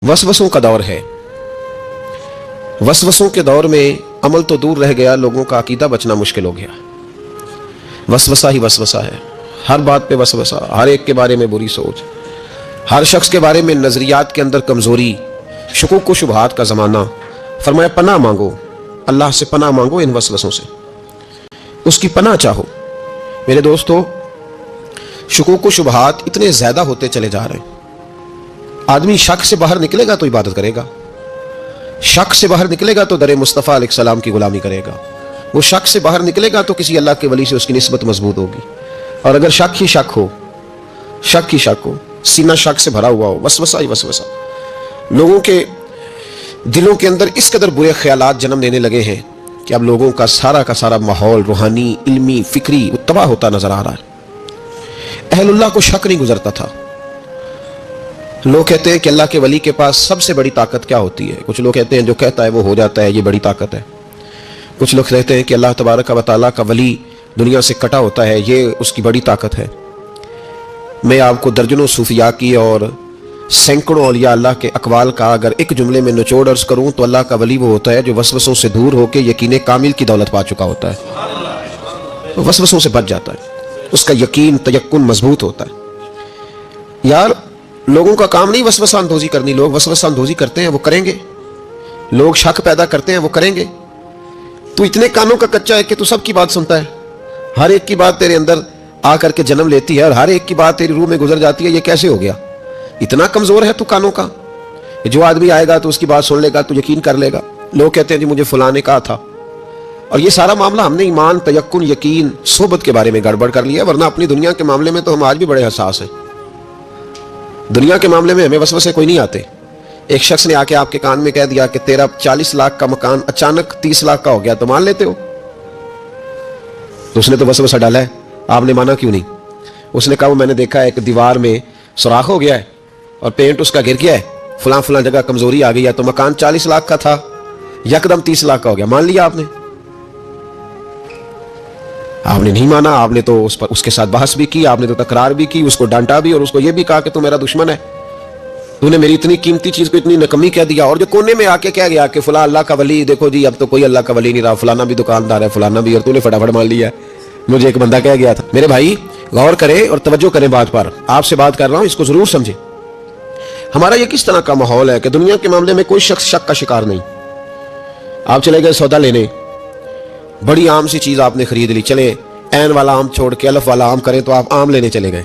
वसवसों का दौर है। वसवसों के दौर में अमल तो दूर रह गया, लोगों का अकीदा बचना मुश्किल हो गया। वसवसा ही वसवसा है, हर बात पे वसवसा, हर एक के बारे में बुरी सोच, हर शख्स के बारे में नजरियात के अंदर कमजोरी, शुकूक व शुबहात का जमाना। फरमाया पनाह मांगो, अल्लाह से पनाह मांगो इन वसवसों से, उसकी पनाह चाहो। मेरे दोस्तों, शुकूक व शुबहात इतने ज्यादा होते चले जा रहे हैं। आदमी शक से बाहर निकलेगा तो इबादत करेगा, शक से बाहर निकलेगा तो दर मुस्तफ़ा अलैहिस्सलाम की गुलामी करेगा, वो शक से बाहर निकलेगा तो किसी अल्लाह के वली से उसकी निस्बत मजबूत होगी। और अगर शक ही शक हो, शक ही शक हो, सीना शक से भरा हुआ हो, वसवसा ही वसवसा, लोगों के दिलों के अंदर इस कदर बुरे ख्यालात जन्म लेने लगे हैं कि अब लोगों का सारा माहौल रूहानी, इल्मी, फिक्री तबाह होता नजर आ रहा है। अहलुल्लाह को शक नहीं गुजरता था। लोग कहते हैं कि अल्लाह के वली के पास सबसे बड़ी ताकत क्या होती है। कुछ लोग कहते हैं जो कहता है वो हो जाता है, ये बड़ी ताकत है। कुछ लोग कहते हैं कि अल्लाह तबारक व तआला का वली दुनिया से कटा होता है, ये उसकी बड़ी ताकत है। मैं आपको दर्जनों सूफिया की और सैकड़ों औलिया अल्लाह के अकवाल का अगर एक जुमले में निचोड़ अर्ज करूं तो अल्लाह का वली वो होता है जो वसवसों से दूर होकर यकीन कामिल की दौलत पा चुका होता है, तो वसवसों से बच जाता है, उसका यकीन तयक्कुन मजबूत होता है। यार, लोगों का काम नहीं वसवसा अंदोजी करनी, लोग वसवसा अंदोजी करते हैं वो करेंगे, लोग शक पैदा करते हैं वो करेंगे। तू इतने कानों का कच्चा है कि तू सबकी बात सुनता है, हर एक की बात तेरे अंदर आकर के जन्म लेती है और हर एक की बात तेरी रूह में गुजर जाती है। ये कैसे हो गया? इतना कमजोर है तू कानों का। जो आदमी आएगा तो उसकी बात सुन लेगा, तो यकीन कर लेगा। लोग कहते हैं जी मुझे फलां ने कहा था, और ये सारा मामला हमने ईमान, तयक्कुन, यकीन, सोबत के बारे में गड़बड़ कर लिया। वरना अपनी दुनिया के मामले में तो हम आज भी बड़े हसास हैं। दुनिया के मामले में हमें वसवसे कोई नहीं आते। एक शख्स ने आके आपके कान में कह दिया कि तेरा 40 लाख का मकान अचानक 30 लाख का हो गया, तो मान लेते हो? तो उसने तो वसवसा डाला है, आपने माना क्यों नहीं? उसने कहा वो मैंने देखा है एक दीवार में सुराख हो गया है और पेंट उसका गिर गया है, फलां जगह कमजोरी आ गई है, तो मकान 40 लाख का था यकदम 30 लाख का हो गया। मान लिया आपने? आपने नहीं माना। आपने तो उस पर उसके साथ बहस भी की, आपने तो तकरार भी की, उसको डांटा भी और उसको ये भी कहा कि तू मेरा दुश्मन है, तूने मेरी इतनी कीमती चीज को इतनी नकमी कह दिया। और जो कोने में आके कह गया कि फला अल्लाह का वली, देखो जी अब तो कोई अल्लाह का वली नहीं रहा, फलाना भी दुकानदार है, फलाना भी, और तूने फटाफट मान लिया। मुझे एक बंदा कह गया था। मेरे भाई गौर करें और तवज्जो करें बात पर, आपसे बात कर रहा हूं, इसको जरूर समझे। हमारा ये किस तरह का माहौल है कि दुनिया के मामले में कोई शख्स शक का शिकार नहीं। आप चले गए सौदा लेने, बड़ी आम सी चीज आपने खरीद ली, चले ऐन वाला आम छोड़ के अलफ वाला आम करें तो आप आम लेने चले गए,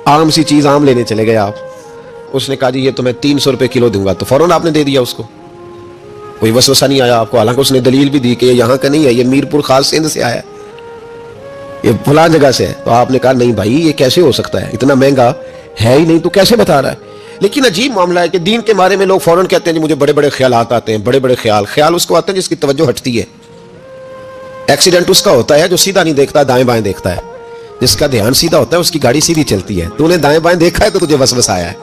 आम सी चीज आम लेने चले गए आप। उसने कहा जी ये तो मैं 300 रुपए किलो दूंगा, तो फौरन आपने दे दिया उसको, कोई वसवसा नहीं आया आपको। हालांकि उसने दलील भी दी कि ये यहाँ का नहीं है, ये मीरपुर खास सिंध से आया है, ये फलां जगह से है। तो आपने कहा नहीं भाई ये कैसे हो सकता है, इतना महंगा है ही नहीं, तो कैसे बता रहा है? लेकिन अजीब मामला है कि दीन के बारे में लोग फौरन कहते हैं जी मुझे बड़े बड़े ख्यालात आते हैं, बड़े बड़े ख्याल उसको आते हैं जिसकी तवज्जो हटती है। एक्सीडेंट उसका होता है जो सीधा नहीं देखता, दाएं बाएं देखता है। जिसका ध्यान सीधा होता है उसकी गाड़ी सीधी चलती है। तूने दाएं बाएं देखा है तो तुझे वसवसा आया है,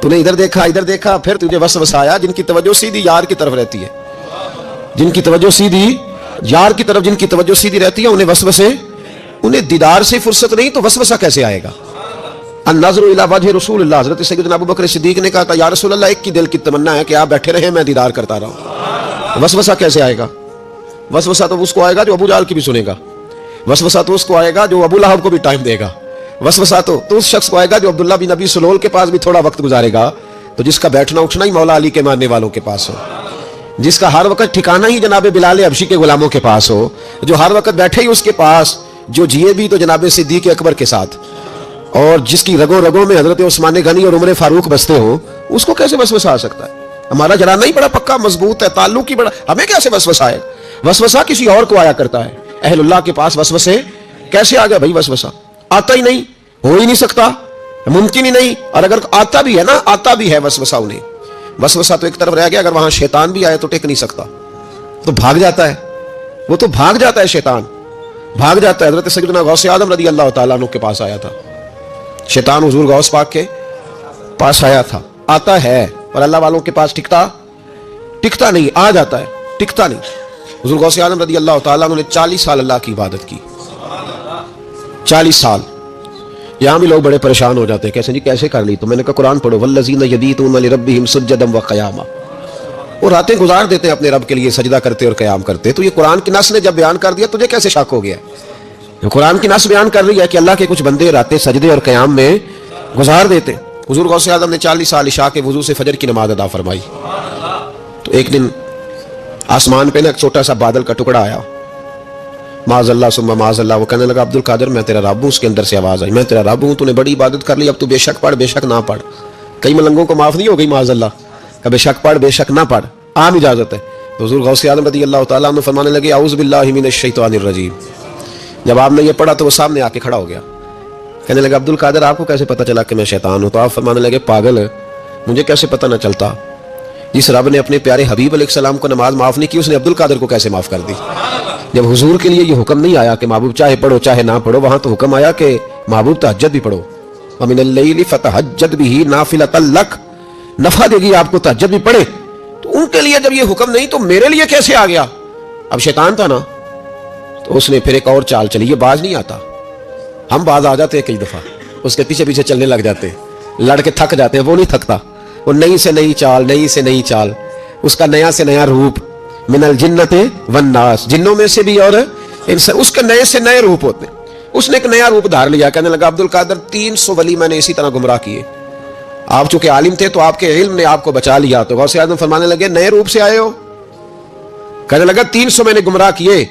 तूने इधर देखा फिर तुझे वसवसा आया। जिनकी तवज्जो सीधी यार की तरफ रहती है, जिनकी तवज्जो सीधी यार की तरफ, जिनकी तवज्जो सीधी रहती है, उन्हें वसवसे, उन्हें दीदार से फुर्सत नहीं, तो वसवसा कैसे आएगा? अन्नज़रु इला वजहि रसूलिल्लाह, हज़रत सैयदना अबू बकर सिद्दीक ने कहा था या रसूल अल्लाह, एक की दिल की तमन्ना है कि आप बैठे रहे मैं दीदार करता रहूं। वसवसा कैसे आएगा? वसवसा तो उसको आएगा जो अबू जाल की भी सुनेगा, वसवसा तो उसको आएगा जो अबू लहब को भी टाइम देगा, वसवसा तो उस शख्स को आएगा जो अब्दुल्ला बिन नबी सलोल के पास भी थोड़ा वक्त गुजारेगा, तो जिसका बैठना उठना ही मौला अली के मानने वालों के पास हो, जिसका हर वक्त ठिकाना ही जनाबे बिलाल हबशी के गुलामों के पास हो, जो हर वक्त बैठे ही उसके पास, जो जिए भी तो जनाबे सिद्दीक अकबर के साथ, और जिसकी रगों रगों में हजरत उस्मान गनी और उमर फारूक बसते हो, उसको कैसे वसवसा आ सकता है? हमारा जराना ही बड़ा पक्का मजबूत है, ताल्लुक ही बड़ा, हमें कैसे वसवसा आएगा? वसवसा किसी और को आया करता है। अहलुल्लाह के पास वसवसे कैसे आ गया भाई? वसवसा आता ही नहीं, हो ही नहीं सकता, मुमकिन ही नहीं। और अगर आता भी है ना, आता भी है वसवसा उन्हें, वसवसा तो एक तरफ रह गया, अगर वहां शैतान भी आए तो टिक नहीं सकता, तो भाग जाता है, वो तो भाग जाता है, शैतान भाग जाता है। हज़रत सैयदना गौसे आदम रज़ी अल्लाह तआला अन्हु के पास आया था शैतान, हुजूर गौस पाक के पास आया था, आता है, और अल्लाह वालों के पास टिकता नहीं, आ जाता है, टिकता नहीं। हुजूर गौसे आदम रज़ी अल्लाह तआला अन्हु ने 40 साल अल्लाह की इबादत की, 40 साल। यहाँ भी लोग बड़े परेशान हो जाते हैं, कैसे जी कैसे कर ली? तो मैंने कहा कुरान पढ़ो, वल्लज़ीना यबीतूना लिरब्बिहिम सुज्जदन व क़ियामा। वो रातें गुजार देते हैं अपने रब के लिए सजदा करते और क़याम करते। तो ये कुरान की नस ने जब बयान कर दिया, तुझे कैसे शक हो गया? कुरान की नस बयान कर रही है कि अल्लाह के कुछ बंदे रातें सजदे और क़याम में गुजार देते। हुजूर गौसे आज़म ने 40 साल इशा के वुज़ू से फजर की नमाज अदा फरमाई। तो एक दिन आसमान पे ना एक छोटा सा बादल का टुकड़ा आया, माज़अल्लाह सुम्मा माज़अल्लाह। वो कहने लगा अब्दुल कादिर मैं तेरा रब हूँ। उसके अंदर से आवाज़ आई, मैं तेरा रब हूँ, तूने बड़ी इबादत कर ली, अब तू बेशक पढ़ बेशक ना पढ़। कई मलंगों को माफ़ नहीं हो गई माज़अल्लाह का बेशक पढ़ बेशक ना पढ़, आम इजाज़त है। तो हुजूर गौसे आज़म रज़ी अल्लाह तआला अन्हु फरमाने लगे औज़ु बिल्लाहि मिनश शैतानिर रजीम। जब आपने ये पढ़ा तो वो सामने आके खड़ा हो गया, कहने लगा अब्दुल कादिर आपको कैसे पता चला कि मैं शैतान हूँ? तो आप फरमाने लगे पागल, मुझे कैसे पता न चलता? जिस रब ने अपने प्यारे हबीब अलैहिस्सलाम को नमाज माफ़ नहीं की, उसने अब्दुल कादिर को कैसे माफ़ कर दी? जब हुजूर के लिए ये हुक्म नहीं आया कि महबूब चाहे पढ़ो चाहे ना पढ़ो, वहां तो हुक्म आया कि महबूब तहज्जुद भी पढ़ो, व मिनल लैली फतहज्जद बिही नाफिलतल लक, नफा देगी आपको तहज्जुद भी पढ़े। तो उनके लिए जब ये हुक्म नहीं तो मेरे लिए कैसे आ गया? अब शैतान था ना, तो उसने फिर एक और चाल चली। ये बाज नहीं आता, हम बाज आ जाते हैं कई दफा, उसके पीछे पीछे चलने लग जाते हैं, लड़ के थक जाते हैं। वो नहीं थकता, वो नई से नई चाल, नई से नई चाल, उसका नया से नया रूप। मिनल जिन्नते वन्नास, जिन्नों में से भी और इनसे, उसके नए से नए रूप होते। उसने एक नया रूप धार लिया, कहने लगा अब्दुल कादिर 300 वली मैंने इसी तरह गुमराह किए, आप चूंकि आलिम थे तो आपके इल्म ने आपको बचा लिया। तो गौसे आज़म फरमाने लगे नए रूप से आए हो? कहने लगा 300 मैंने गुमराह किए,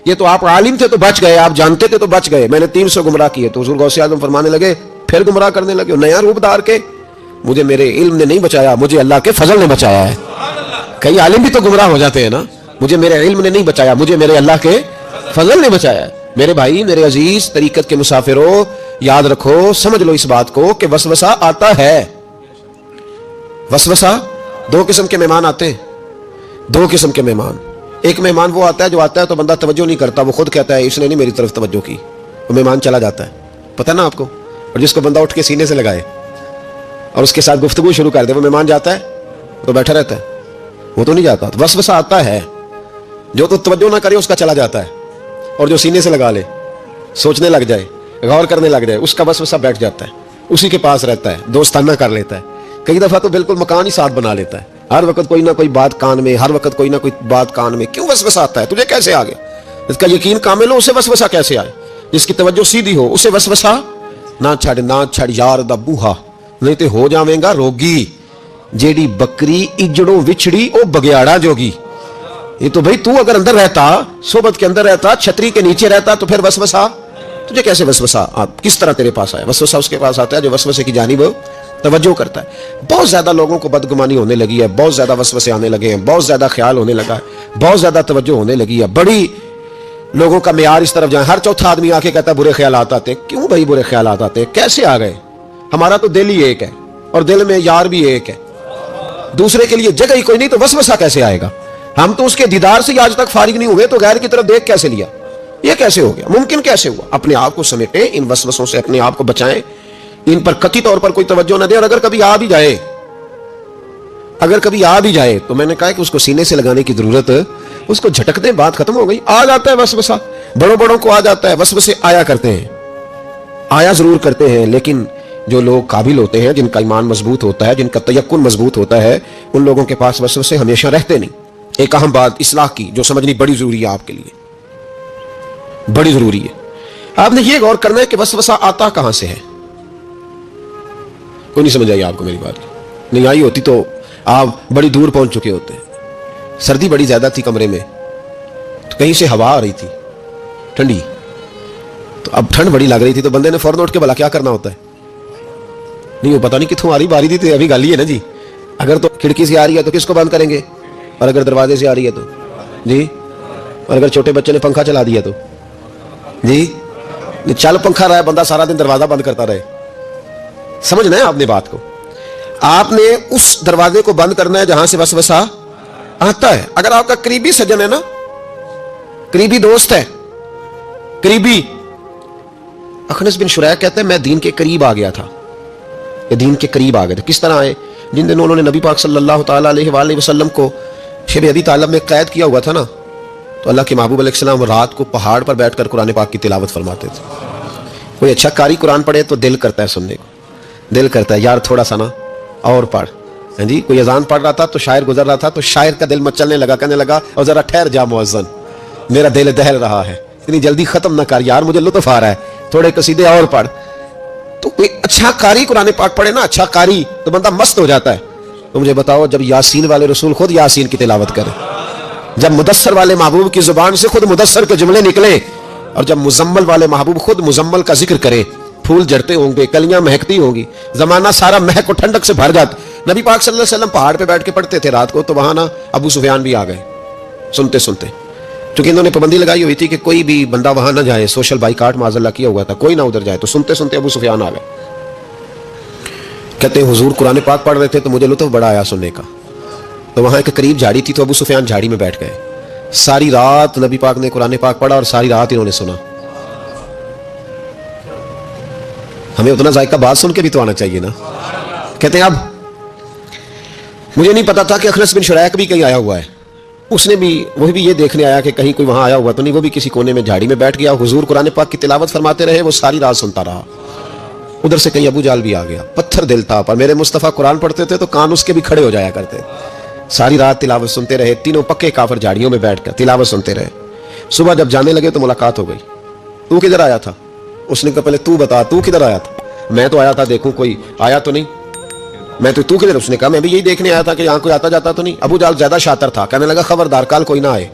ये तो आप आलिम थे तो बच गए, आप जानते थे तो बच गए, मैंने 300 गुमराह किए। तो हुजूर गौसे आज़म फरमाने लगे फिर गुमराह करने लगे नया रूप धार के? मुझे मेरे इल्म ने नहीं बचाया, मुझे अल्लाह के फजल ने बचाया है। कई आलिम भी तो गुमराह हो जाते हैं ना, मुझे मेरे इल्म ने नहीं बचाया, मुझे मेरे अल्लाह के फजल ने बचाया है। मेरे भाई, मेरे अजीज, तरीकत के मुसाफिरों, याद रखो, समझ लो इस बात को कि वसवसा आता है। वसवसा, दो किस्म के मेहमान आते हैं, दो किस्म के मेहमान। एक मेहमान वो आता है जो आता है तो बंदा तवज्जो नहीं करता, वो खुद कहता है इसने नहीं मेरी तरफ तवज्जो की, वो मेहमान चला जाता है, पता ना आपको। और जिसको बंदा उठ के सीने से लगाए और उसके साथ गुफ्तगू शुरू कर दे, वो मेहमान जाता है तो बैठा रहता है, वो तो नहीं जाता। तो वसवसा आता है, जो तो तवज्जो ना करे उसका चला जाता है, और जो सीने से लगा ले, सोचने लग जाए, गौर करने लग जाए, उसका वसवसा बैठ जाता है, उसी के पास रहता है, दोस्ताना कर लेता है। कई दफा तो बिल्कुल मकान ही साथ बना लेता है, हर वक्त कोई ना कोई बात कान में, हर वक्त कोई ना कोई बात कान में। क्यों वसवसा आता है? तुझे कैसे आ गया? इसका यकीन कामिल हो, उसे वसवसा कैसे आए? जिसकी तवज्जो सीधी हो उसे वसवसा ना छड़ यार दा बूहा, नहीं तो हो जावेगा रोगी। जेडी बकरी इजड़ों विछड़ी ओ बगयाड़ा जोगी। ये तो भाई तू अगर अंदर रहता, सोबत के अंदर रहता, छतरी के नीचे रहता, तो फिर वसवसा तुझे कैसे वसवसा किस तरह तेरे पास आया? वसवसा उसके पास आता है जो वसवसे की जानिब तवज्जो करता है। बहुत ज्यादा लोगों को बदगुमानी होने लगी है, बहुत ज्यादा वसवसे आने लगे हैं, बहुत ज्यादा ख्याल होने लगा है, बहुत ज्यादा तवज्जो होने लगी है। बड़ी लोगों का मेयार इस तरफ जाए, हर चौथा आदमी आके कहता है बुरे ख्यालात आते। क्यों भाई बुरे ख्यालात आते? कैसे आ गए? हमारा तो दिल ही एक है और दिल में यार भी एक है, दूसरे के लिए जगह ही कोई नहीं, तो वसवसा कैसे आएगा? हम तो उसके दीदार से आज तक फारिग नहीं हुए, तो गैर की तरफ देख कैसे लिया? ये कैसे हो गया? मुमकिन कैसे हुआ? अपने आप को समेटे, इन वसवसों से अपने आप को बचाएं, इन पर कथित तौर पर कोई तवज्जो न दे। और अगर कभी आ भी जाए, अगर कभी आ भी जाए तो मैंने कहा कि उसको सीने से लगाने की जरूरत, उसको झटक दें, बात खत्म हो गई। आ जाता है वसवसा, बड़ों बड़ों को आ जाता है, वसवसे आया करते हैं, आया जरूर करते हैं, लेकिन जो लोग काबिल होते हैं, जिनका ईमान मजबूत होता है, जिनका तयक्कुन मजबूत होता है, उन लोगों के पास वसवसे हमेशा रहते नहीं। एक अहम बात इस्लाह की जो समझनी बड़ी जरूरी है, आपके लिए बड़ी जरूरी है। आपने ये गौर करना है कि वसवसा आता कहां से है। कोई नहीं समझ आई आपको मेरी बात? नहीं आई होती तो आप बड़ी दूर पहुंच चुके होते। सर्दी बड़ी ज्यादा थी कमरे में, तो कहीं से हवा आ रही थी ठंडी, तो अब ठंड बड़ी लग रही थी, तो बंदे ने फौरन उठ के भला क्या करना होता है? नहीं, वो पता नहीं कितों आ रही बारी थी, तो अभी गाली है ना जी। अगर तो खिड़की से आ रही है तो किसको बंद करेंगे, और अगर दरवाजे से आ रही है तो जी, और अगर छोटे बच्चे ने पंखा चला दिया तो जी, चल पंखा रहा है, बंदा सारा दिन दरवाजा बंद करता रहे। समझना है आपने बात को, आपने उस दरवाजे को बंद करना है जहां से वसवसा आता है। अगर आपका करीबी सज्जन है ना, करीबी दोस्त है, करीबी, अखनस बिन शुरैक कहते हैं मैं दीन के करीब आ गया था, ये दीन के करीब आ गए थे। किस तरह आए? जिन दिनों उन्होंने नबी पाक सल्लल्लाहु ताला अलैहि वसल्लम को शिब अदी तालब में कैद किया हुआ था ना, तो अल्लाह के महबूब अलैहिस्सलाम रात को पहाड़ पर बैठकर कुरान पाक की तिलावत फरमाते थे। کوئی اچھا قاری قرآن پڑھے تو دل کرتا ہے سننے کو, دل کرتا ہے یار تھوڑا سا نا اور پڑھ. ہاں جی, کوئی اذان پڑھ رہا تھا تو شاعر گزر رہا تھا تو شاعر کا دل مچلنے لگا, کہنے لگا اور ذرا ٹھہر جا مؤذن, میرا دل دہل رہا ہے, اتنی جلدی ختم نہ کر یار, مجھے لطف آ رہا ہے, تھوڑے قصیدے اور پڑھ. تو کوئی اچھا قاری قرآن پاک پڑھے نا, اچھا قاری, تو بندہ مست ہو جاتا ہے. تو مجھے بتاؤ جب یاسین والے رسول خود یاسین کی تلاوت کرے, جب مدثر والے محبوب کی زبان سے خود مدثر کے جملے نکلے, اور جب مزمل والے محبوب خود مزمل کا ذکر کرے, پھول جڑتے ہوں گے, کلیاں مہکتی ہوں گی, زمانہ سارا مہک و ٹھنڈک سے بھر جاتا. نبی پاک صلی اللہ علیہ وسلم پہاڑ پہ بیٹھ کے پڑھتے تھے رات کو, تو وہاں نا ابو سفیان بھی آ گئے سنتے سنتے, چونکہ انہوں نے پابندی لگائی ہوئی تھی کہ کوئی بھی بندہ وہاں نہ جائے, سوشل بائیکاٹ معاذ اللہ کیا ہوا تھا, کوئی نہ ادھر جائے. تو سنتے سنتے ابو سفیان آ گئے, کہتے ہیں حضور قرآن پاک پڑھ رہے تھے تو مجھے لطف بڑا آیا سننے کا. تو وہاں ایک قریب جھاڑی تھی, تو ابو سفیان جھاڑی میں بیٹھ گئے. ساری رات نبی پاک نے قرآن پاک پڑھا اور ساری رات انہوں نے سنا. ہمیں اتنا ذائقہ بات سن کے بھی تو آنا چاہیے نا. کہتے ہیں اب مجھے نہیں پتا تھا کہ اخنس بن شریک بھی کہیں آیا ہوا ہے, اس نے بھی, وہ بھی یہ دیکھنے آیا کہ کہیں کوئی وہاں آیا ہوا تو نہیں, وہ بھی کسی کونے میں جھاڑی میں بیٹھ گیا. حضور قرآن پاک کی تلاوت فرماتے رہے, وہ ساری رات سنتا رہا. ادھر سے کہیں ابو جال بھی آ گیا, پتھر دل تھا, پر میرے مصطفیٰ قرآن پڑھتے تھے تو کان اس کے بھی کھڑے ہو جایا کرتے. ساری رات تلاوت سنتے رہے, تینوں پکے کافر جھاڑیوں میں بیٹھ کر تلاوت سنتے رہے. صبح جب جانے لگے تو ملاقات ہو گئی. تو کدھر آیا تھا؟ اس نے کہا پہلے تو بتا, تو کدھر آیا تھا؟ میں تو آیا تھا دیکھوں کوئی آیا تو نہیں. میں تو کدھر؟ اس نے کہا میں بھی یہی دیکھنے آیا تھا کہ یہاں کوئی آتا جاتا تو نہیں. ابو جال زیادہ شاطر تھا, کہنے لگا خبردار کل کوئی نہ آئے,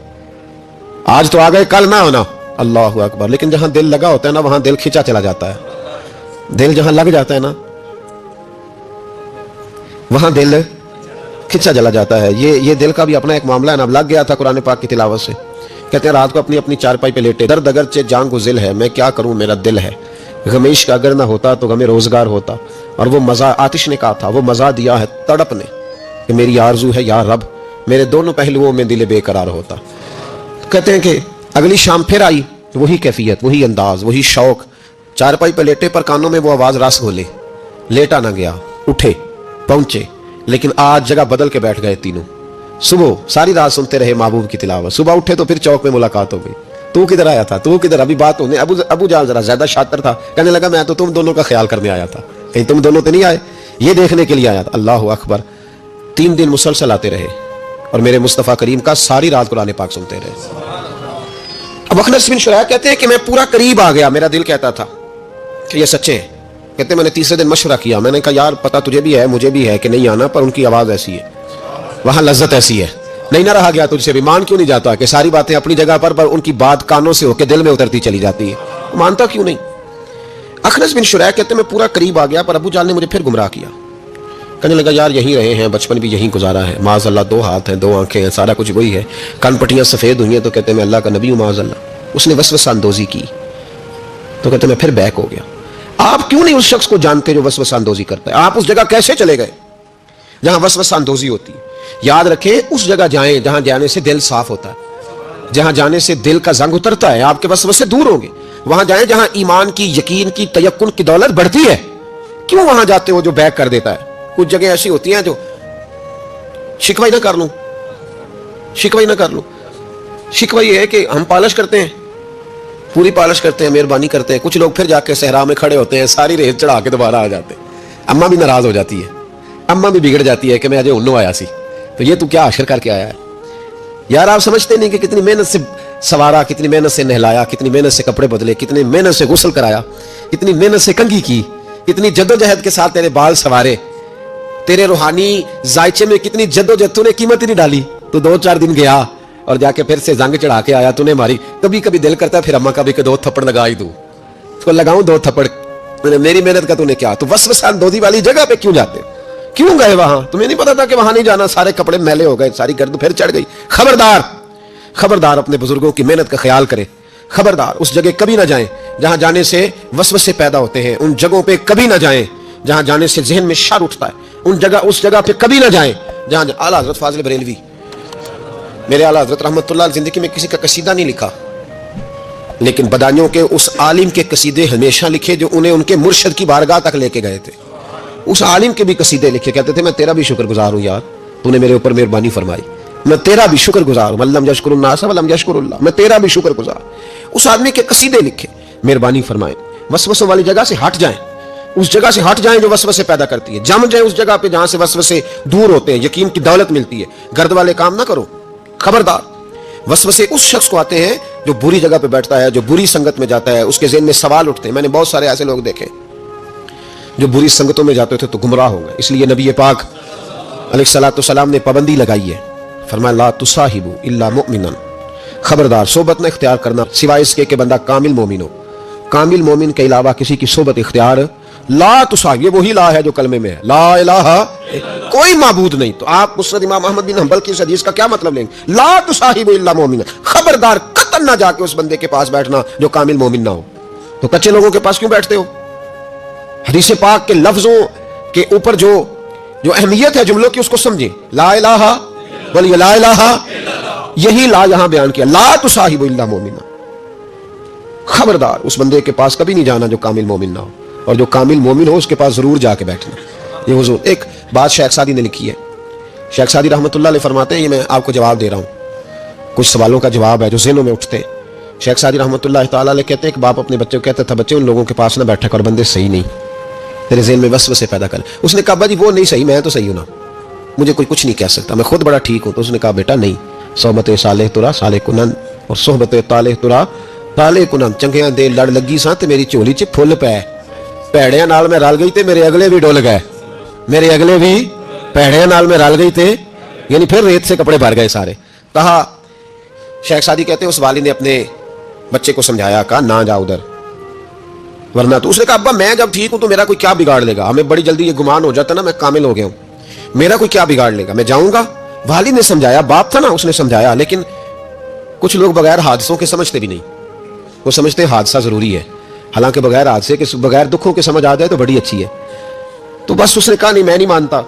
آج تو آ گئے کل نہ ہونا. اللہ اکبر. لیکن جہاں دل لگا ہوتا ہے نا وہاں دل کھینچا چلا جاتا ہے. دل جہاں لگ جاتا ہے نا وہاں دل کھینچا چلا جاتا ہے. یہ دل کا بھی اپنا ایک معاملہ ہے نا. لگ گیا تھا قرآن پاک کی تلاوت سے. کہتے ہیں رات کو اپنی اپنی چارپائی پہ لیٹے, درد اگرچہ جان کو ذل ہے, میں کیا کروں میرا دل ہے, غمیش کا اگر نہ ہوتا تو غم روزگار ہوتا. اور وہ مزہ, آتش نے کہا تھا, وہ مزہ دیا ہے تڑپ نے کہ میری آرزو ہے یا رب میرے دونوں پہلوؤں میں دل بے قرار ہوتا. کہتے ہیں کہ اگلی شام پھر آئی, وہی کیفیت, وہی انداز, وہی شوق. چارپائی پہ لیٹے پر کانوں میں وہ آواز رس گھولے. لیٹا نہ گیا, اٹھے پہنچے, لیکن آج جگہ بدل کے بیٹھ گئے تینوں. صبح ساری رات سنتے رہے محبوب کی تلاوت, صبح اٹھے تو پھر چوک میں ملاقات ہو گئی. تو کدھر آیا تھا, تو کدھر؟ ابھی بات ہونے. ابو جال ذرا زیادہ شاطر تھا, کہنے لگا میں تو تم دونوں کا خیال کرنے آیا تھا, کہیں تم دونوں تو نہیں آئے, یہ دیکھنے کے لیے آیا تھا. اللہ اکبر. 3 دن مسلسل آتے رہے اور میرے مصطفیٰ کریم کا ساری رات قرآن پاک سنتے رہے. اب اخنس بن شریک کہتے ہیں کہ میں پورا قریب آ گیا, میرا دل کہتا تھا کہ یہ سچے ہیں. کہتے ہیں میں نے تیسرے دن مشورہ کیا, میں نے کہا یار پتہ تجھے بھی ہے مجھے بھی ہے کہ نہیں آنا, پر ان کی آواز ایسی ہے, وہاں لذت ایسی ہے, نہیں نہ رہا گیا تجھ سے بھی. مان کیوں نہیں جاتا کہ ساری باتیں اپنی جگہ پر ان کی بات کانوں سے ہو کے دل میں اترتی چلی جاتی ہے, مانتا کیوں نہیں؟ اخنس بن شریک کہتے ہیں میں پورا قریب آ گیا, پر ابو جال نے مجھے پھر گمراہ کیا. کہنے لگا یار یہیں رہے ہیں, بچپن بھی یہیں گزارا ہے, معاذ اللہ 2 ہاتھ ہیں 2 آنکھیں ہیں, سارا کچھ وہی ہے, کان پٹیاں سفید ہوئی ہیں تو کہتے ہیں میں اللہ کا نبی ہوں معاذ اللہ. اس نے وسوسہ اندوزی کی تو کہتے ہیں میں پھر بیک ہو گیا. آپ کیوں نہیں اس شخص کو جانتے جو وسوسہ اندوزی کرتا ہے؟ آپ اس جگہ کیسے چلے گئے جہاں وسوسہ اندوزی ہوتی ہے؟ یاد رکھیں اس جگہ جائیں جہاں جانے سے دل صاف ہوتا ہے, جہاں جانے سے دل کا زنگ اترتا ہے, آپ کے وسوسے دور ہوں گے. وہاں جائیں جہاں ایمان کی, یقین کی, تیقن کی دولت بڑھتی ہے. کیوں وہاں جاتے ہو جو بیک کر دیتا ہے؟ کچھ جگہ ایسی ہوتی ہیں جو شکوہ نہ کر لوں, شکوہ نہ کر لوں. شکوہ یہ ہے کہ ہم پالش کرتے ہیں, پوری پالش کرتے ہیں, مہربانی کرتے ہیں, کچھ لوگ پھر جا کے صحرا میں کھڑے ہوتے ہیں, ساری ریت چڑھا کے دوبارہ آ جاتے ہیں. اماں بھی ناراض ہو جاتی ہے, اماں بھی بگڑ جاتی ہے کہ میں اجے انو آیا سی, تو یہ تو کیا آخر کر کے آیا ہے یار. آپ سمجھتے نہیں کہ کتنی محنت سے سوارا, کتنی محنت سے نہلایا, کتنی محنت سے کپڑے بدلے, کتنی محنت سے غسل کرایا, کتنی محنت سے کنگھی کی, کتنی جدوجہد کے ساتھ تیرے بال سوارے, تیرے روحانی ذائچے میں کتنی جدوجہد, تو نے قیمت ہی نہیں ڈالی. تو 2-4 دن گیا اور جا کے پھر سے زنگ چڑھا کے آیا, تو نے ماری. کبھی کبھی دل کرتا ہے پھر اماں کا بھی کہ 2 تھپڑ لگا ہی دوں, اس کو لگاؤں 2 تھپڑ, میری محنت کا تو نے کیا. تو وسوسہ اندوزی والی جگہ پہ کیوں جاتے, کیوں گئے وہاں؟ تمہیں نہیں پتا تھا کہ وہاں نہیں جانا, سارے کپڑے میلے ہو گئے, ساری گرد پھر چڑھ گئی. خبردار, خبردار اپنے بزرگوں کی محنت کا خیال کرے. خبردار اس جگہ کبھی نہ جائیں جہاں جانے سے وسوسے پیدا ہوتے ہیں. ان جگہوں پہ کبھی نہ جائیں جہاں جانے سے ذہن میں شر اٹھتا ہے. اس جگہ پہ کبھی نہ جائیں جہاں اعلیٰ حضرت فاضل بریلوی, میرے اعلیٰ حضرت رحمت اللہ زندگی میں کسی کا قصیدہ نہیں لکھا, لیکن بدانیوں کے اس عالم کے قصیدے ہمیشہ لکھے جو انہیں ان کے مرشد کی بارگاہ تک لے کے گئے تھے. اس عالم کے بھی قصیدے لکھے, کہتے تھے میں تیرا بھی شکر گزار ہوں یار, تو نے میرے اوپر مہربانی فرمائی, میں تیرا بھی شکر گزار ہوں. لم یشکر الناس ولم یشکر اللہ, میں تیرا بھی شکر گزار. اس آدمی کے قصیدے لکھے, مہربانی فرمائے. वसवसों वाली जगह से हट जाएं, उस जगह से हट जाएं जो वसवसे पैदा करती है, जम जाएं उस जगह पे जहां से वसवसे दूर होते हैं, यकीन की दौलत मिलती है। गर्द वाले काम ना करो, खबरदार। वसवसे उस शख्स को आते हैं जो बुरी जगह पे बैठता है, जो बुरी संगत में जाता है, उसके ज़हन में सवाल उठते हैं। मैंने बहुत सारे ऐसे लोग देखे जो बुरी संगतों में जाते थे तो गुमराह हो गए। इसलिए नबी पाक अलैहिस्सलाम ने पाबंदी लगाई है, फरमाया ला तुसाहिबू इल्ला मुमिनन, खबरदार सोबत न इख्तियार करना सिवाय इसके कि बंदा कामिल मोमिन हो। कामिल मोमिन के अलावा किसी की सोबत इख्तियार ला तुसाहिब, ये वही ला है जो कलमे में है, ला इलाहा, कोई माबूद नहीं। तो आप मुस्नद इमाम अहमद बिन हंबल की इस हदीस का क्या मतलब लेंगे? ला तुसाहिबू इल्ला मुमिन, खबरदार कतई ना जाके उस बंदे के पास बैठना जो कामिल मोमिन ना हो। तो कच्चे लोगों के पास क्यों बैठते हो? हदीस पाक के लफ्जों के ऊपर जो अहमियत है जुमलों की उसको समझे। ला इलाहा, बोलिए ला इलाहा, यही ला यहां बयान किया, ला तुसाहिबू इल्ला मुमिन, खबरदार उस बंदे के पास कभी नहीं जाना जो कामिल मोमिन ना हो, और जो कामिल मोमिन हो उसके पास जरूर जाके बैठना। ये हुजूर एक बात शेख सादी ने लिखी है। शेख सादी रहमतुल्लाह अलैह फरमाते हैं, ये मैं आपको जवाब दे रहा हूँ, कुछ सवालों का जवाब है जो ज़हनों में उठते हैं। शेख सादी रहमतुल्लाह तआला अलैह कहते हैं कि बाप अपने बच्चे को कहता था, बच्चे उन लोगों के पास ना बैठा कर, बंदे सही नहीं, तेरे ज़हन में वसवसे पैदा कर। उसने कहा बाजी वो नहीं सही, मैं तो सही हूं ना, मुझे कोई कुछ नहीं कह सकता, मैं खुद बड़ा ठीक हूं। तो उसने कहा बेटा नहीं, सोहबत साले तुरा साले कुनन और सोहबत ताले तुरा ताले कुनन, चंगियां दे लड़ लगी सा ते मेरी झोली च फुल पै, भैड़ियां नाल मैं रल गई ते मेरे अगले भी डुल गए, मेरे अगले भी भैड़ियां नाल मैं रल गई थे, यानी फिर रेत से कपड़े भर गए सारे। कहा शेख सादी कहते हैं उस वाली ने अपने बच्चे को समझाया, कहा ना जा उधर वरना। तो उसने कहा अब्बा मैं जब ठीक हूं तो मेरा कोई क्या बिगाड़ लेगा, हमें बड़ी जल्दी ये गुमान हो जाता ना मैं कामिल हो गया हूं, मेरा कोई क्या बिगाड़ लेगा, मैं जाऊंगा। वाली ने समझाया, बाप था ना उसने समझाया, लेकिन कुछ लोग बगैर हादसों के समझते भी नहीं, वो समझते हादसा जरूरी है, हालांकि बगैर हादसे के बगैर दुखों के समझ आ जाए तो बड़ी अच्छी है। तो बस उसने कहा नहीं मैं नहीं मानता,